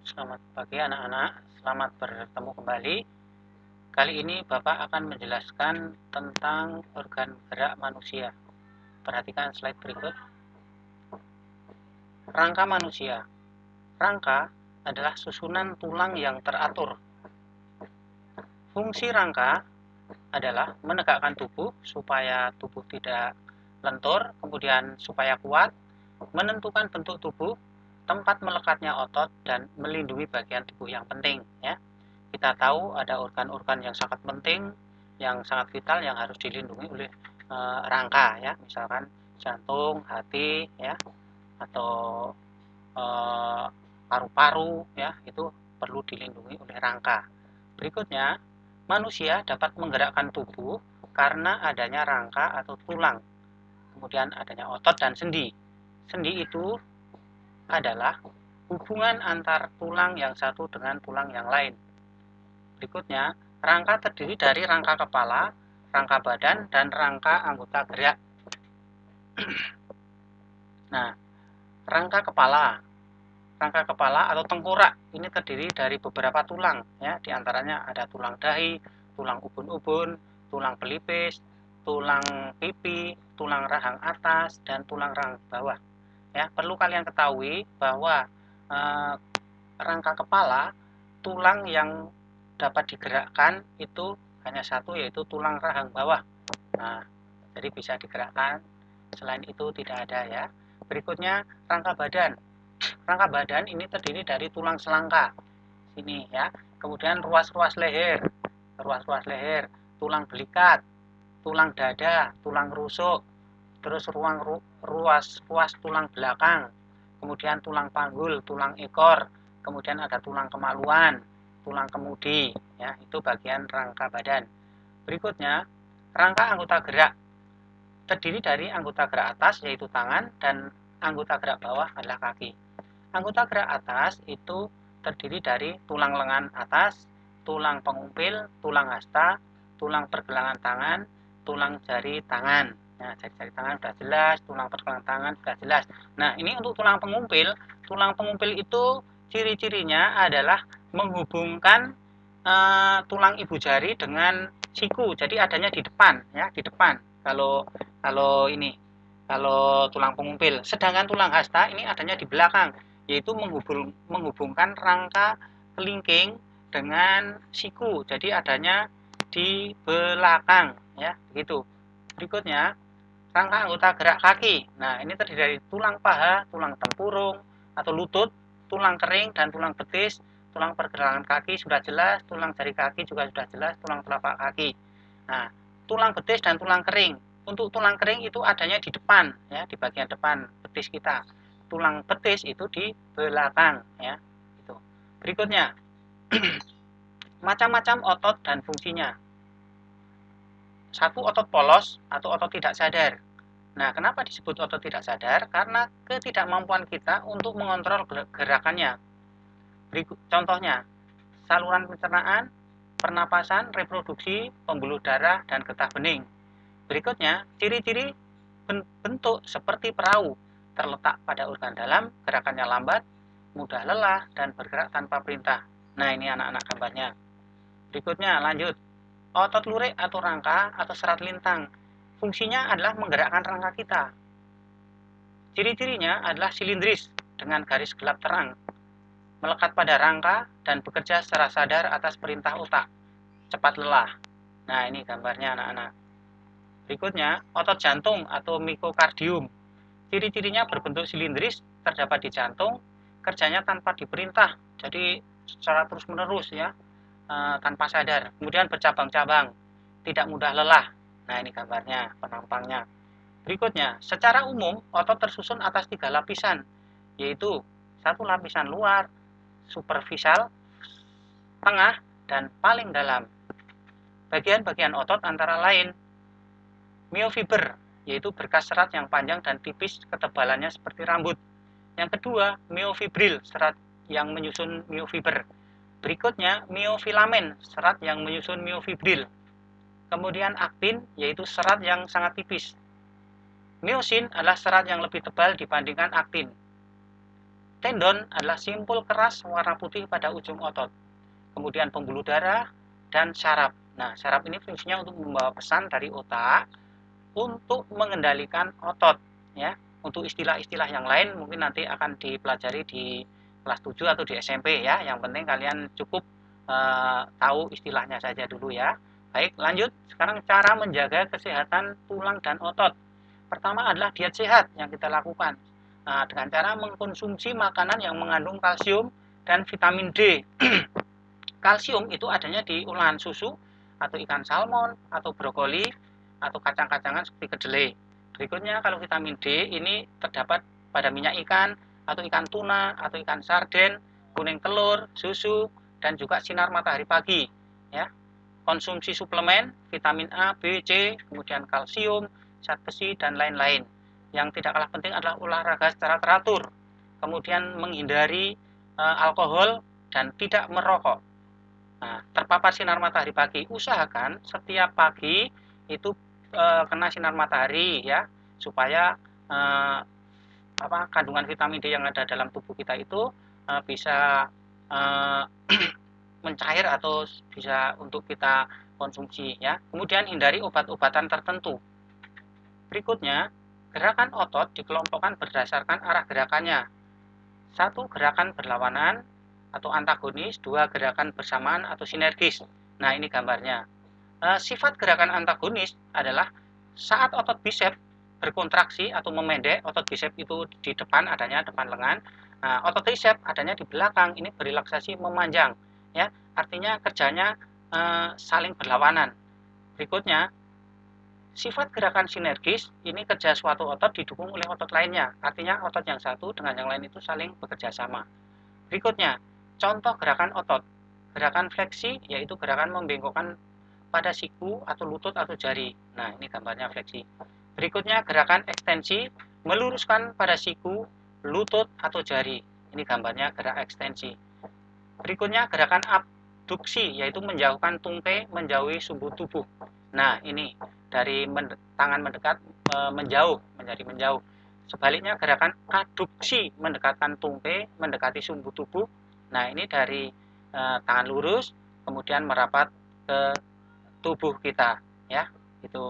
Selamat pagi anak-anak, selamat bertemu kembali. Kali ini Bapak akan menjelaskan tentang organ gerak manusia. Perhatikan slide berikut. Rangka manusia. Rangka adalah susunan tulang yang teratur. Fungsi rangka adalah menegakkan tubuh supaya tubuh tidak lentur, kemudian supaya kuat, menentukan bentuk tubuh, tempat melekatnya otot, dan melindungi bagian tubuh yang penting, ya. Kita tahu ada organ-organ yang sangat penting, yang sangat vital, yang harus dilindungi oleh rangka, ya, misalkan jantung, hati, ya, atau paru-paru, ya, itu perlu dilindungi oleh rangka. Berikutnya, manusia dapat menggerakkan tubuh karena adanya rangka atau tulang, kemudian adanya otot dan sendi. Sendi itu adalah hubungan antar tulang yang satu dengan tulang yang lain. Berikutnya, rangka terdiri dari rangka kepala, rangka badan, dan rangka anggota gerak. Nah, rangka kepala. Rangka kepala atau tengkorak ini terdiri dari beberapa tulang, ya. Di antaranya ada tulang dahi, tulang ubun-ubun, tulang pelipis, tulang pipi, tulang rahang atas, dan tulang rahang bawah. Ya, perlu kalian ketahui bahwa rangka kepala, tulang yang dapat digerakkan itu hanya satu, yaitu tulang rahang bawah. Nah, jadi bisa digerakkan, selain itu tidak ada, ya. Berikutnya rangka badan. Rangka badan ini terdiri dari tulang selangka sini, ya. Kemudian ruas-ruas leher, tulang belikat, tulang dada, tulang rusuk, terus ruas tulang belakang, kemudian tulang panggul, tulang ekor, kemudian ada tulang kemaluan, tulang kemudi, ya, itu bagian rangka badan. Berikutnya, rangka anggota gerak terdiri dari anggota gerak atas yaitu tangan dan anggota gerak bawah adalah kaki. Anggota gerak atas itu terdiri dari tulang lengan atas, tulang pengumpil, tulang hasta, tulang pergelangan tangan, tulang jari tangan. Nah, jari-jari tangan sudah jelas, tulang pergelangan tangan sudah jelas. Nah, ini untuk tulang pengumpil. Tulang pengumpil itu ciri-cirinya adalah menghubungkan tulang ibu jari dengan siku. Jadi adanya di depan, ya, di depan. Kalau ini, kalau tulang pengumpil. Sedangkan tulang hasta ini adanya di belakang, yaitu menghubungkan rangka kelingking dengan siku. Jadi adanya di belakang, ya, begitu. Berikutnya, rangka anggota gerak kaki. Nah, ini terdiri dari tulang paha, tulang tempurung atau lutut, tulang kering dan tulang betis. Tulang pergelangan kaki sudah jelas, tulang jari kaki juga sudah jelas, tulang telapak kaki. Nah, tulang betis dan tulang kering. Untuk tulang kering itu adanya di depan, ya, di bagian depan betis kita. Tulang betis itu di belakang, ya. Itu. Berikutnya, macam-macam otot dan fungsinya. Satu, otot polos atau otot tidak sadar. Nah, kenapa disebut otot tidak sadar? Karena ketidakmampuan kita untuk mengontrol gerakannya. Contohnya, saluran pencernaan, pernapasan, reproduksi, pembuluh darah, dan getah bening. Berikutnya, ciri-ciri bentuk seperti perahu, terletak pada organ dalam, gerakannya lambat, mudah lelah, dan bergerak tanpa perintah. Nah, ini anak-anak gambarnya. Berikutnya, lanjut. Otot lurik atau rangka atau serat lintang. Fungsinya adalah menggerakkan rangka kita. Ciri-cirinya adalah silindris dengan garis gelap terang, melekat pada rangka dan bekerja secara sadar atas perintah otak, cepat lelah. Nah, ini gambarnya anak-anak. Berikutnya, otot jantung atau miokardium. Ciri-cirinya berbentuk silindris, terdapat di jantung, kerjanya tanpa diperintah, jadi secara terus-menerus, ya, tanpa sadar. Kemudian bercabang-cabang, tidak mudah lelah. Nah, ini gambarnya, penampangnya. Berikutnya, secara umum otot tersusun atas 3 lapisan, yaitu satu lapisan luar, superficial, tengah, dan paling dalam. Bagian-bagian otot antara lain myofiber, yaitu berkas serat yang panjang dan tipis, ketebalannya seperti rambut. Yang kedua, myofibril, serat yang menyusun myofiber. Berikutnya, myofilamen, serat yang menyusun myofibril. Kemudian aktin, yaitu serat yang sangat tipis. Myosin adalah serat yang lebih tebal dibandingkan aktin. Tendon adalah simpul keras warna putih pada ujung otot. Kemudian pembuluh darah dan saraf. Nah, saraf ini fungsinya untuk membawa pesan dari otak untuk mengendalikan otot, ya. Untuk istilah-istilah yang lain mungkin nanti akan dipelajari di kelas 7 atau di SMP ya. Yang penting kalian cukup tahu istilahnya saja dulu ya. Baik, lanjut. Sekarang cara menjaga kesehatan tulang dan otot. Pertama adalah diet sehat yang kita lakukan. Nah, dengan cara mengkonsumsi makanan yang mengandung kalsium dan vitamin D. Kalsium itu adanya di olahan susu atau ikan salmon atau brokoli atau kacang-kacangan seperti kedelai. Berikutnya kalau vitamin D ini terdapat pada minyak ikan atau ikan tuna atau ikan sarden, kuning telur, susu, dan juga sinar matahari pagi. Ya, konsumsi suplemen vitamin A, B, C, kemudian kalsium, zat besi, dan lain-lain. Yang tidak kalah penting adalah olahraga secara teratur, kemudian menghindari alkohol dan tidak merokok. Nah, terpapar sinar matahari pagi, usahakan setiap pagi itu kena sinar matahari ya, supaya kandungan vitamin D yang ada dalam tubuh kita itu bisa mencair atau bisa untuk kita konsumsi ya. Kemudian hindari obat-obatan tertentu. Berikutnya, gerakan otot dikelompokkan berdasarkan arah gerakannya. 1. Gerakan berlawanan atau antagonis, 2. Gerakan bersamaan atau sinergis. Nah, ini gambarnya. Sifat gerakan antagonis adalah saat otot bisep berkontraksi atau memendek, otot bisep itu di depan adanya depan lengan. Nah, otot tricep adanya di belakang, ini berelaksasi memanjang ya. Artinya kerjanya saling berlawanan. Berikutnya, sifat gerakan sinergis, ini kerja suatu otot didukung oleh otot lainnya. Artinya otot yang satu dengan yang lain itu saling bekerja sama. Berikutnya, contoh gerakan otot. Gerakan fleksi yaitu gerakan membengkokkan pada siku atau lutut atau jari. Nah, ini gambarnya fleksi. Berikutnya gerakan ekstensi, meluruskan pada siku, lutut atau jari. Ini gambarnya gerak ekstensi. Berikutnya gerakan abduksi, yaitu menjauhkan tungkai, menjauhi sumbu tubuh. Nah, ini dari tangan mendekat menjauh, menjadi menjauh. Sebaliknya gerakan aduksi, mendekatkan tungkai, mendekati sumbu tubuh. Nah, ini dari tangan lurus, kemudian merapat ke tubuh kita, ya. Itu